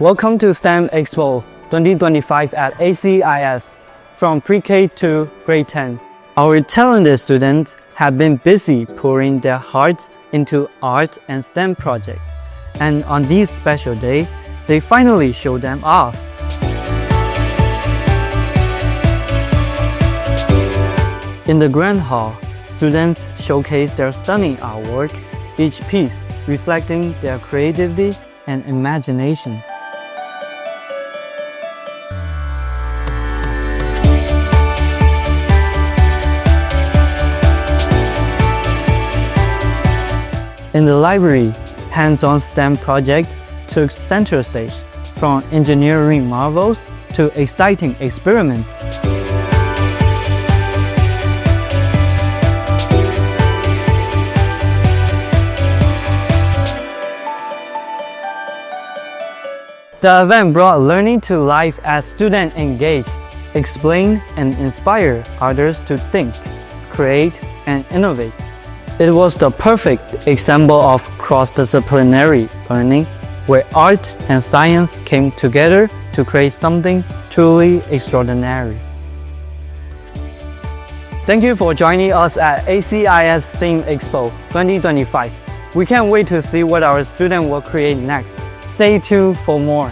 Welcome to STEAM Expo 2025 at ACIS, from pre-K to grade 10. Our talented students have been busy pouring their hearts into art and STEM projects, and on this special day, they finally show them off. In the Grand Hall, students showcase their stunning artwork, each piece reflecting their creativity and imagination. In the library, hands-on STEM project took center stage, from engineering marvels to exciting experiments. The event brought learning to life as students engaged, explained, and inspired others to think, create, and innovate. It was the perfect example of cross-disciplinary learning, where art and science came together to create something truly extraordinary. Thank you for joining us at ACIS STEAM Expo 2025. We can't wait to see what our students will create next. Stay tuned for more.